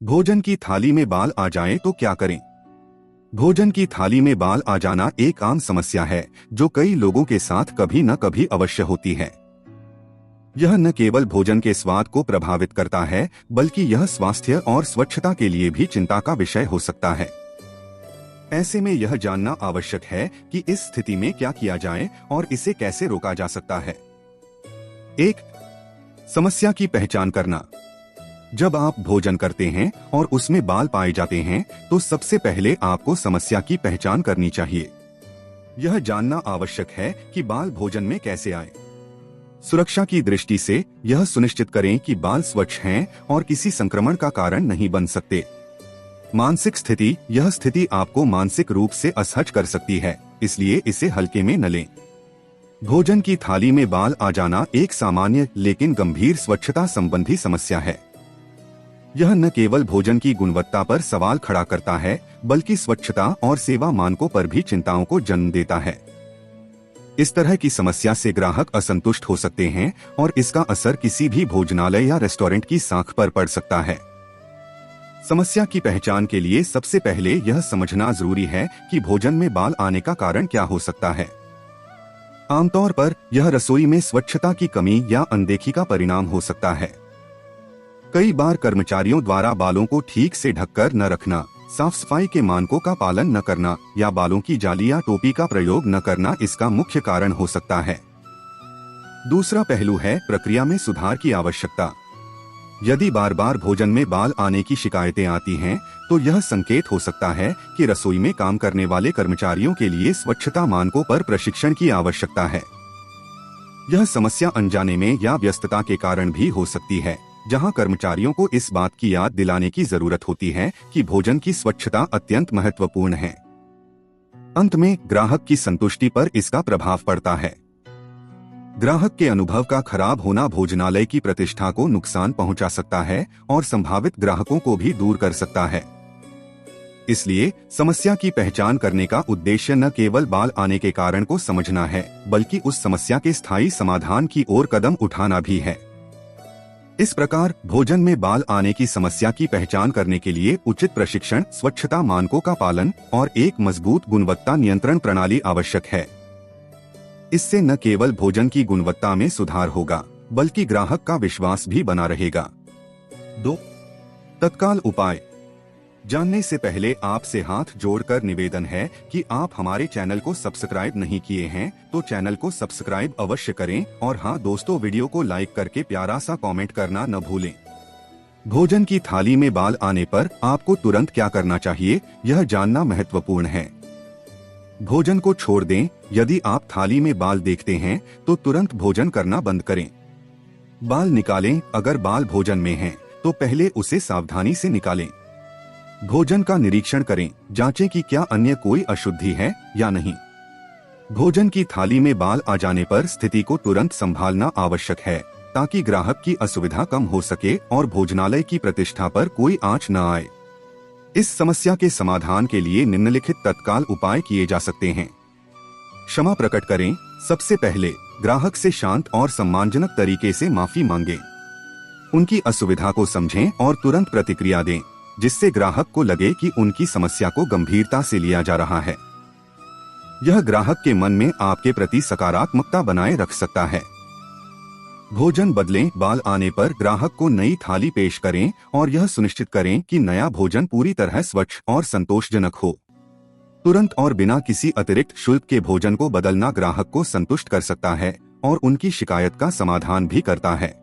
भोजन की थाली में बाल आ जाएं तो क्या करें? भोजन की थाली में बाल आ जाना एक आम समस्या है जो कई लोगों के साथ कभी न कभी अवश्य होती है। यह न केवल भोजन के स्वाद को प्रभावित करता है, बल्कि यह स्वास्थ्य और स्वच्छता के लिए भी चिंता का विषय हो सकता है। ऐसे में यह जानना आवश्यक है कि इस स्थिति में क्या किया जाए और इसे कैसे रोका जा सकता है। 1. समस्या की पहचान करना। जब आप भोजन करते हैं और उसमें बाल पाए जाते हैं, तो सबसे पहले आपको समस्या की पहचान करनी चाहिए। यह जानना आवश्यक है कि बाल भोजन में कैसे आए। सुरक्षा की दृष्टि से यह सुनिश्चित करें कि बाल स्वच्छ हैं और किसी संक्रमण का कारण नहीं बन सकते। मानसिक स्थिति। यह स्थिति आपको मानसिक रूप से असहज कर सकती है, इसलिए इसे हल्के में न लें। भोजन की थाली में बाल आ जाना एक सामान्य लेकिन गंभीर स्वच्छता संबंधी समस्या है। यह न केवल भोजन की गुणवत्ता पर सवाल खड़ा करता है, बल्कि स्वच्छता और सेवा मानकों पर भी चिंताओं को जन्म देता है। इस तरह की समस्या से ग्राहक असंतुष्ट हो सकते हैं और इसका असर किसी भी भोजनालय या रेस्टोरेंट की साख पर पड़ सकता है। समस्या की पहचान के लिए सबसे पहले यह समझना जरूरी है कि भोजन में बाल आने का कारण क्या हो सकता है। आमतौर पर यह रसोई में स्वच्छता की कमी या अनदेखी का परिणाम हो सकता है। कई बार कर्मचारियों द्वारा बालों को ठीक से ढककर न रखना, साफ सफाई के मानकों का पालन न करना या बालों की जाली या टोपी का प्रयोग न करना इसका मुख्य कारण हो सकता है। दूसरा पहलू है प्रक्रिया में सुधार की आवश्यकता। यदि बार बार भोजन में बाल आने की शिकायतें आती हैं, तो यह संकेत हो सकता है कि रसोई में काम करने वाले कर्मचारियों के लिए स्वच्छता मानकों पर प्रशिक्षण की आवश्यकता है। यह समस्या अनजाने में या व्यस्तता के कारण भी हो सकती है, जहां कर्मचारियों को इस बात की याद दिलाने की जरूरत होती है कि भोजन की स्वच्छता अत्यंत महत्वपूर्ण है। अंत में ग्राहक की संतुष्टि पर इसका प्रभाव पड़ता है। ग्राहक के अनुभव का खराब होना भोजनालय की प्रतिष्ठा को नुकसान पहुंचा सकता है और संभावित ग्राहकों को भी दूर कर सकता है। इसलिए समस्या की पहचान करने का उद्देश्य न केवल बाल आने के कारण को समझना है, बल्कि उस समस्या के स्थायी समाधान की ओर कदम उठाना भी है। इस प्रकार भोजन में बाल आने की समस्या की पहचान करने के लिए उचित प्रशिक्षण, स्वच्छता मानकों का पालन और एक मजबूत गुणवत्ता नियंत्रण प्रणाली आवश्यक है। इससे न केवल भोजन की गुणवत्ता में सुधार होगा, बल्कि ग्राहक का विश्वास भी बना रहेगा। 2. तत्काल उपाय। जानने से पहले आपसे हाथ जोड़कर निवेदन है कि आप हमारे चैनल को सब्सक्राइब नहीं किए हैं तो चैनल को सब्सक्राइब अवश्य करें और हाँ दोस्तों, वीडियो को लाइक करके प्यारा सा कमेंट करना न भूलें। भोजन की थाली में बाल आने पर आपको तुरंत क्या करना चाहिए, यह जानना महत्वपूर्ण है। भोजन को छोड़ दें। यदि आप थाली में बाल देखते हैं तो तुरंत भोजन करना बंद करें। बाल निकालें। अगर बाल भोजन में हैं, तो पहले उसे सावधानी से निकालें। भोजन का निरीक्षण करें। जांचें कि क्या अन्य कोई अशुद्धि है या नहीं। भोजन की थाली में बाल आ जाने पर स्थिति को तुरंत संभालना आवश्यक है, ताकि ग्राहक की असुविधा कम हो सके और भोजनालय की प्रतिष्ठा पर कोई आंच न आए। इस समस्या के समाधान के लिए निम्नलिखित तत्काल उपाय किए जा सकते हैं। क्षमा प्रकट करें। सबसे पहले ग्राहक से शांत और सम्मानजनक तरीके से माफी मांगें। उनकी असुविधा को समझें और तुरंत प्रतिक्रिया दें, जिससे ग्राहक को लगे कि उनकी समस्या को गंभीरता से लिया जा रहा है। यह ग्राहक के मन में आपके प्रति सकारात्मकता बनाए रख सकता है। भोजन बदलें। बाल आने पर ग्राहक को नई थाली पेश करें और यह सुनिश्चित करें कि नया भोजन पूरी तरह स्वच्छ और संतोषजनक हो। तुरंत और बिना किसी अतिरिक्त शुल्क के भोजन को बदलना ग्राहक को संतुष्ट कर सकता है और उनकी शिकायत का समाधान भी करता है।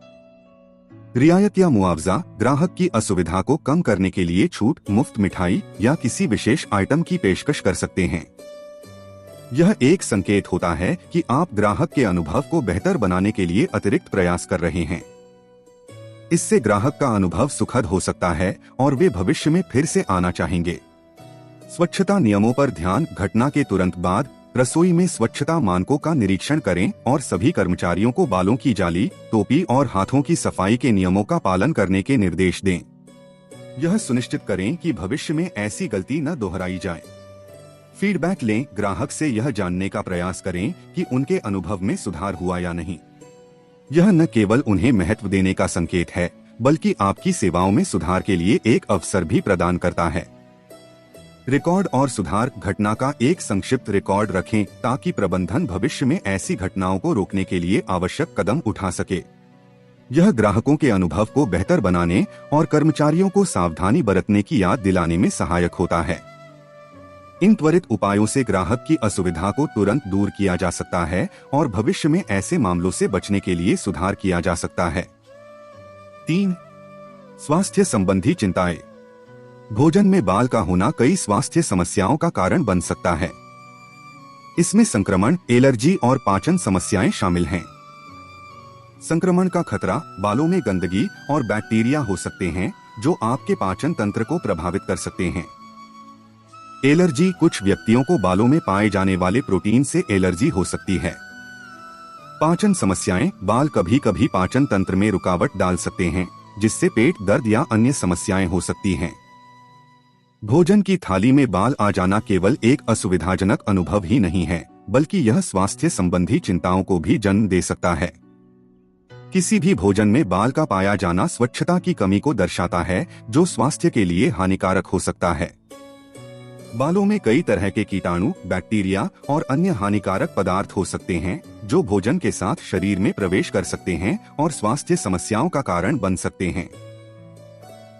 रियायत या मुआवजा। ग्राहक की असुविधा को कम करने के लिए छूट, मुफ्त मिठाई या किसी विशेष आइटम की पेशकश कर सकते हैं। यह एक संकेत होता है कि आप ग्राहक के अनुभव को बेहतर बनाने के लिए अतिरिक्त प्रयास कर रहे हैं। इससे ग्राहक का अनुभव सुखद हो सकता है और वे भविष्य में फिर से आना चाहेंगे। स्वच्छता नियमों पर ध्यान। घटना के तुरंत बाद रसोई में स्वच्छता मानकों का निरीक्षण करें और सभी कर्मचारियों को बालों की जाली, टोपी और हाथों की सफाई के नियमों का पालन करने के निर्देश दें। यह सुनिश्चित करें कि भविष्य में ऐसी गलती न दोहराई जाए। फीडबैक लें। ग्राहक से यह जानने का प्रयास करें कि उनके अनुभव में सुधार हुआ या नहीं। यह न केवल उन्हें महत्व देने का संकेत है, बल्कि आपकी सेवाओं में सुधार के लिए एक अवसर भी प्रदान करता है। रिकॉर्ड और सुधार घटना का एक संक्षिप्त रिकॉर्ड रखें ताकि प्रबंधन भविष्य में ऐसी घटनाओं को रोकने के लिए आवश्यक कदम उठा सके। यह ग्राहकों के अनुभव को बेहतर बनाने और कर्मचारियों को सावधानी बरतने की याद दिलाने में सहायक होता है। इन त्वरित उपायों से ग्राहक की असुविधा को तुरंत दूर किया जा सकता है और भविष्य में ऐसे मामलों से बचने के लिए सुधार किया जा सकता है। 3. स्वास्थ्य संबंधी चिंताएं। भोजन में बाल का होना कई स्वास्थ्य समस्याओं का कारण बन सकता है। इसमें संक्रमण, एलर्जी और पाचन समस्याएं शामिल हैं। संक्रमण का खतरा बालों में गंदगी और बैक्टीरिया हो सकते हैं जो आपके पाचन तंत्र को प्रभावित कर सकते हैं। एलर्जी, कुछ व्यक्तियों को बालों में पाए जाने वाले प्रोटीन से एलर्जी हो सकती है। पाचन समस्याएं, बाल कभी कभी पाचन तंत्र में रुकावट डाल सकते हैं जिससे पेट दर्द या अन्य समस्याएं हो सकती हैं। भोजन की थाली में बाल आ जाना केवल एक असुविधाजनक अनुभव ही नहीं है, बल्कि यह स्वास्थ्य संबंधी चिंताओं को भी जन्म दे सकता है। किसी भी भोजन में बाल का पाया जाना स्वच्छता की कमी को दर्शाता है जो स्वास्थ्य के लिए हानिकारक हो सकता है। बालों में कई तरह के कीटाणु, बैक्टीरिया और अन्य हानिकारक पदार्थ हो सकते हैं जो भोजन के साथ शरीर में प्रवेश कर सकते हैं और स्वास्थ्य समस्याओं का कारण बन सकते हैं।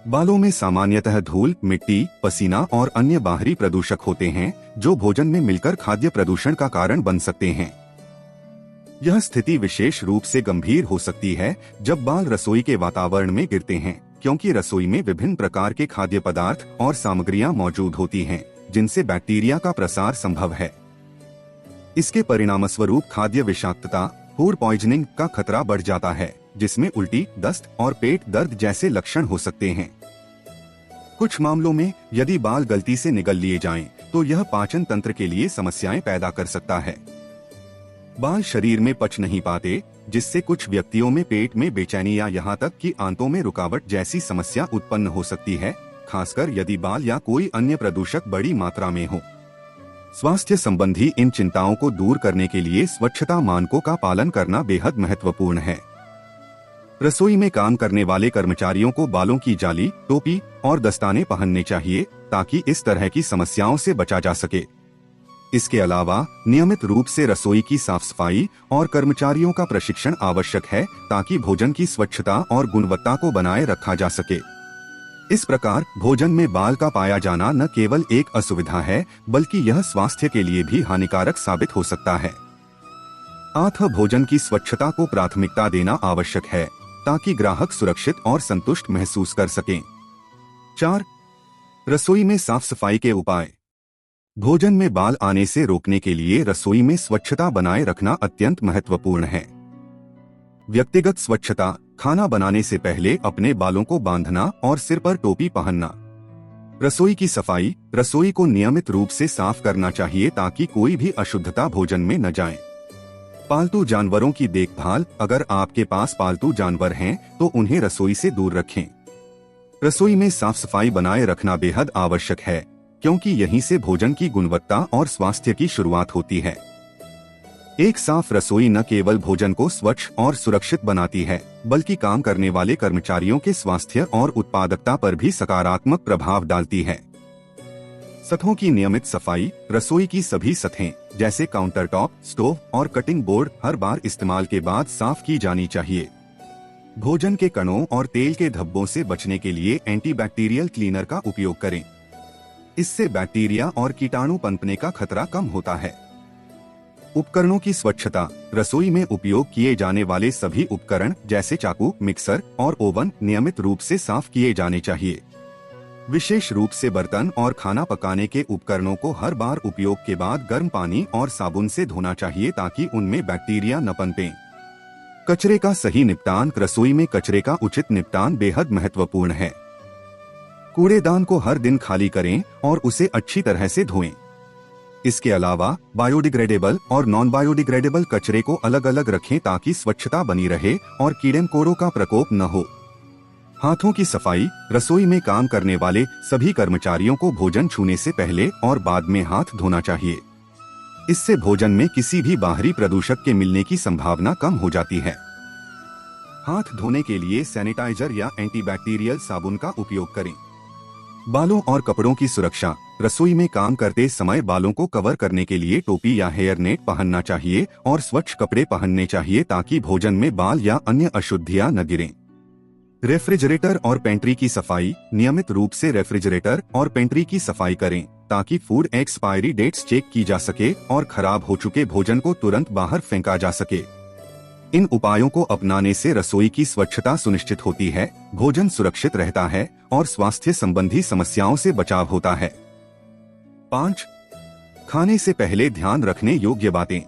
बालों में सामान्यतः धूल, मिट्टी, पसीना और अन्य बाहरी प्रदूषक होते हैं जो भोजन में मिलकर खाद्य प्रदूषण का कारण बन सकते हैं। यह स्थिति विशेष रूप से गंभीर हो सकती है जब बाल रसोई के वातावरण में गिरते हैं, क्योंकि रसोई में विभिन्न प्रकार के खाद्य पदार्थ और सामग्रियां मौजूद होती हैं जिनसे बैक्टीरिया का प्रसार संभव है। इसके परिणामस्वरूप खाद्य विषाक्तता, फूड पॉइजनिंग का खतरा बढ़ जाता है, जिसमें उल्टी, दस्त और पेट दर्द जैसे लक्षण हो सकते हैं। कुछ मामलों में यदि बाल गलती से निगल लिए जाएं, तो यह पाचन तंत्र के लिए समस्याएं पैदा कर सकता है। बाल शरीर में पच नहीं पाते, जिससे कुछ व्यक्तियों में पेट में बेचैनी या यहाँ तक कि आंतों में रुकावट जैसी समस्या उत्पन्न हो सकती है, खासकर यदि बाल या कोई अन्य प्रदूषक बड़ी मात्रा में हो। स्वास्थ्य संबंधी इन चिंताओं को दूर करने के लिए स्वच्छता मानकों का पालन करना बेहद महत्वपूर्ण है। रसोई में काम करने वाले कर्मचारियों को बालों की जाली, टोपी और दस्ताने पहनने चाहिए ताकि इस तरह की समस्याओं से बचा जा सके। इसके अलावा नियमित रूप से रसोई की साफ सफाई और कर्मचारियों का प्रशिक्षण आवश्यक है ताकि भोजन की स्वच्छता और गुणवत्ता को बनाए रखा जा सके। इस प्रकार भोजन में बाल का पाया जाना न केवल एक असुविधा है, बल्कि यह स्वास्थ्य के लिए भी हानिकारक साबित हो सकता है। अतः भोजन की स्वच्छता को प्राथमिकता देना आवश्यक है ताकि ग्राहक सुरक्षित और संतुष्ट महसूस कर सकें। 4. रसोई में साफ सफाई के उपाय। भोजन में बाल आने से रोकने के लिए रसोई में स्वच्छता बनाए रखना अत्यंत महत्वपूर्ण है। व्यक्तिगत स्वच्छता, खाना बनाने से पहले अपने बालों को बांधना और सिर पर टोपी पहनना। रसोई की सफाई, रसोई को नियमित रूप से साफ करना चाहिए ताकि कोई भी अशुद्धता भोजन में न जाए। पालतू जानवरों की देखभाल, अगर आपके पास पालतू जानवर हैं तो उन्हें रसोई से दूर रखें। रसोई में साफ सफाई बनाए रखना बेहद आवश्यक है, क्योंकि यहीं से भोजन की गुणवत्ता और स्वास्थ्य की शुरुआत होती है। एक साफ रसोई न केवल भोजन को स्वच्छ और सुरक्षित बनाती है, बल्कि काम करने वाले कर्मचारियों के स्वास्थ्य और उत्पादकता पर भी सकारात्मक प्रभाव डालती है। सतहों की नियमित सफाई, रसोई की सभी सतहें जैसे काउंटर टॉप, स्टोव और कटिंग बोर्ड हर बार इस्तेमाल के बाद साफ की जानी चाहिए। भोजन के कणों और तेल के धब्बों से बचने के लिए एंटीबैक्टीरियल क्लीनर का उपयोग करें। इससे बैक्टीरिया और कीटाणु पनपने का खतरा कम होता है। उपकरणों की स्वच्छता, रसोई में उपयोग किए जाने वाले सभी उपकरण जैसे चाकू, मिक्सर और ओवन नियमित रूप से साफ किए जाने चाहिए। विशेष रूप से बर्तन और खाना पकाने के उपकरणों को हर बार उपयोग के बाद गर्म पानी और साबुन से धोना चाहिए ताकि उनमें बैक्टीरिया न पनपें। कचरे का सही निपटान, रसोई में कचरे का उचित निपटान बेहद महत्वपूर्ण है। कूड़ेदान को हर दिन खाली करें और उसे अच्छी तरह से धोएं। इसके अलावा बायोडिग्रेडेबल और नॉन बायोडिग्रेडेबल कचरे को अलग अलग रखें ताकि स्वच्छता बनी रहे और कीड़े मकोड़ों का प्रकोप न हो। हाथों की सफाई, रसोई में काम करने वाले सभी कर्मचारियों को भोजन छूने से पहले और बाद में हाथ धोना चाहिए। इससे भोजन में किसी भी बाहरी प्रदूषक के मिलने की संभावना कम हो जाती है। हाथ धोने के लिए सैनिटाइजर या एंटीबैक्टीरियल साबुन का उपयोग करें। बालों और कपड़ों की सुरक्षा। रसोई में काम करते समय बालों को कवर करने के लिए टोपी या हेयर नेट पहनना चाहिए और स्वच्छ कपड़े पहनने चाहिए ताकि भोजन में बाल या अन्य अशुद्धियां न गिरें। रेफ्रिजरेटर और पेंट्री की सफाई। नियमित रूप से रेफ्रिजरेटर और पेंट्री की सफाई करें ताकि फूड एक्सपायरी डेट्स चेक की जा सके और खराब हो चुके भोजन को तुरंत बाहर फेंका जा सके। इन उपायों को अपनाने से रसोई की स्वच्छता सुनिश्चित होती है, भोजन सुरक्षित रहता है और स्वास्थ्य संबंधी समस्याओं से बचाव होता है। 5. खाने से पहले ध्यान रखने योग्य बातें।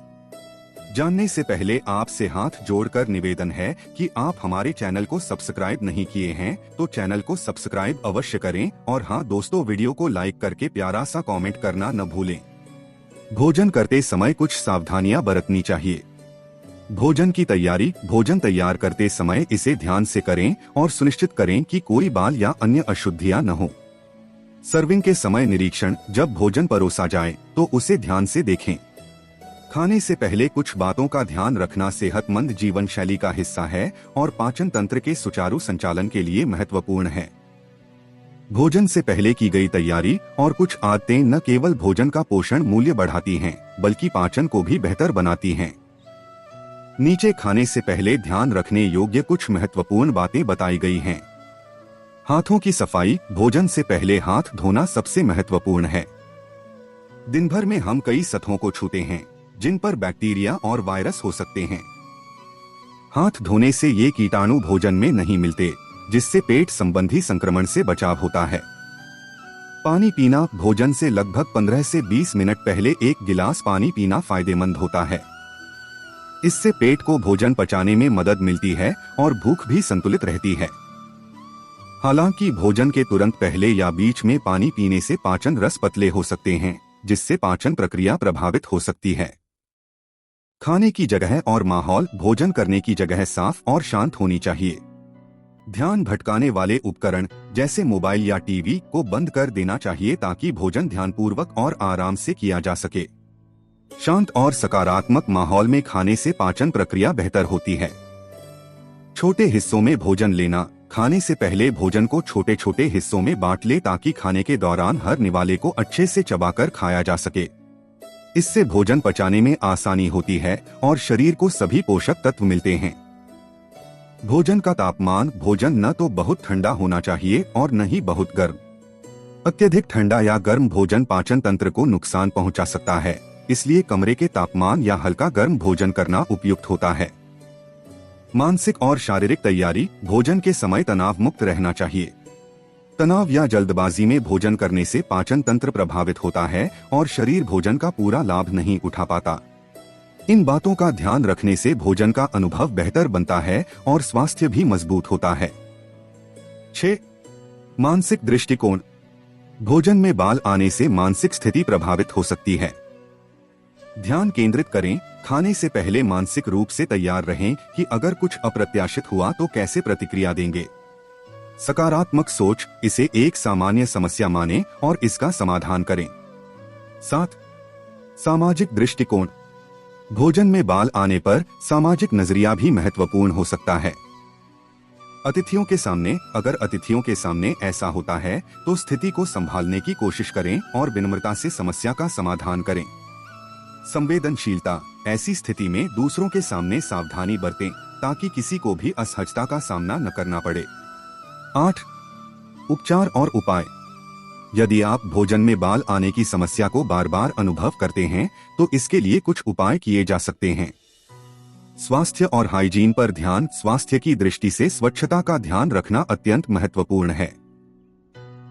जानने से पहले आपसे हाथ जोड़कर निवेदन है कि आप हमारे चैनल को सब्सक्राइब नहीं किए हैं तो चैनल को सब्सक्राइब अवश्य करें और हाँ दोस्तों, वीडियो को लाइक करके प्यारा सा कमेंट करना न भूलें। भोजन करते समय कुछ सावधानियां बरतनी चाहिए। भोजन की तैयारी। भोजन तैयार करते समय इसे ध्यान से करें और सुनिश्चित करें कि कोई बाल या अन्य अशुद्धियां न हो। सर्विंग के समय निरीक्षण। जब भोजन परोसा जाए तो उसे ध्यान से देखें। खाने से पहले कुछ बातों का ध्यान रखना सेहतमंद जीवन शैली का हिस्सा है और पाचन तंत्र के सुचारू संचालन के लिए महत्वपूर्ण है। भोजन से पहले की गई तैयारी और कुछ आदतें न केवल भोजन का पोषण मूल्य बढ़ाती हैं, बल्कि पाचन को भी बेहतर बनाती हैं। नीचे खाने से पहले ध्यान रखने योग्य कुछ महत्वपूर्ण बातें बताई गई हैं। हाथों की सफाई। भोजन से पहले हाथ धोना सबसे महत्वपूर्ण है। दिन भर में हम कई सतहों को छूते हैं जिन पर बैक्टीरिया और वायरस हो सकते हैं। हाथ धोने से ये कीटाणु भोजन में नहीं मिलते, जिससे पेट संबंधी संक्रमण से बचाव होता है। पानी पीना। भोजन से लगभग 15 से 20 मिनट पहले एक गिलास पानी पीना फायदेमंद होता है। इससे पेट को भोजन पचाने में मदद मिलती है और भूख भी संतुलित रहती है। हालांकि भोजन के तुरंत पहले या बीच में पानी पीने से पाचन रस पतले हो सकते हैं, जिससे पाचन प्रक्रिया प्रभावित हो सकती है। खाने की जगह और माहौल। भोजन करने की जगह साफ और शांत होनी चाहिए। ध्यान भटकाने वाले उपकरण जैसे मोबाइल या टीवी को बंद कर देना चाहिए ताकि भोजन ध्यानपूर्वक और आराम से किया जा सके। शांत और सकारात्मक माहौल में खाने से पाचन प्रक्रिया बेहतर होती है। छोटे हिस्सों में भोजन लेना। खाने से पहले भोजन को छोटे छोटे हिस्सों में बांट ले ताकि खाने के दौरान हर निवाले को अच्छे से चबाकर खाया जा सके। इससे भोजन पचाने में आसानी होती है और शरीर को सभी पोषक तत्व मिलते हैं। भोजन का तापमान। भोजन न तो बहुत ठंडा होना चाहिए और न ही बहुत गर्म। अत्यधिक ठंडा या गर्म भोजन पाचन तंत्र को नुकसान पहुंचा सकता है, इसलिए कमरे के तापमान या हल्का गर्म भोजन करना उपयुक्त होता है। मानसिक और शारीरिक तैयारी। भोजन के समय तनाव मुक्त रहना चाहिए। तनाव या जल्दबाजी में भोजन करने से पाचन तंत्र प्रभावित होता है और शरीर भोजन का पूरा लाभ नहीं उठा पाता। इन बातों का ध्यान रखने से भोजन का अनुभव बेहतर बनता है और स्वास्थ्य भी मजबूत होता है। 6. मानसिक दृष्टिकोण। भोजन में बाल आने से मानसिक स्थिति प्रभावित हो सकती है। ध्यान केंद्रित करें। खाने से पहले मानसिक रूप से तैयार रहें कि अगर कुछ अप्रत्याशित हुआ तो कैसे प्रतिक्रिया देंगे। सकारात्मक सोच। इसे एक सामान्य समस्या मानें और इसका समाधान करें। 7. सामाजिक दृष्टिकोण। भोजन में बाल आने पर सामाजिक नजरिया भी महत्वपूर्ण हो सकता है। अतिथियों के सामने। अगर अतिथियों के सामने ऐसा होता है तो स्थिति को संभालने की कोशिश करें और विनम्रता से समस्या का समाधान करें। संवेदनशीलता। ऐसी स्थिति में दूसरों के सामने सावधानी बरतें ताकि किसी को भी असहजता का सामना न करना पड़े। 8. उपचार और उपाय। यदि आप भोजन में बाल आने की समस्या को बार बार अनुभव करते हैं तो इसके लिए कुछ उपाय किए जा सकते हैं। स्वास्थ्य और हाइजीन पर ध्यान। स्वास्थ्य की दृष्टि से स्वच्छता का ध्यान रखना अत्यंत महत्वपूर्ण है।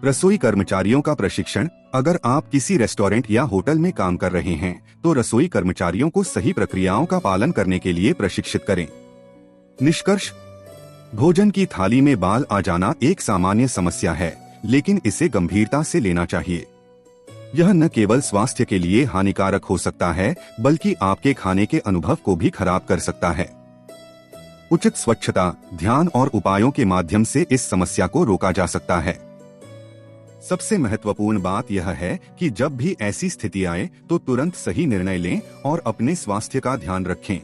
रसोई कर्मचारियों का प्रशिक्षण। अगर आप किसी रेस्टोरेंट या होटल में काम कर रहे हैं तो रसोई कर्मचारियों को सही प्रक्रियाओं का पालन करने के लिए प्रशिक्षित करें। निष्कर्ष। भोजन की थाली में बाल आ जाना एक सामान्य समस्या है, लेकिन इसे गंभीरता से लेना चाहिए। यह न केवल स्वास्थ्य के लिए हानिकारक हो सकता है, बल्कि आपके खाने के अनुभव को भी खराब कर सकता है। उचित स्वच्छता, ध्यान और उपायों के माध्यम से इस समस्या को रोका जा सकता है। सबसे महत्वपूर्ण बात यह है कि जब भी ऐसी स्थिति आए तो तुरंत सही निर्णय लें और अपने स्वास्थ्य का ध्यान रखें।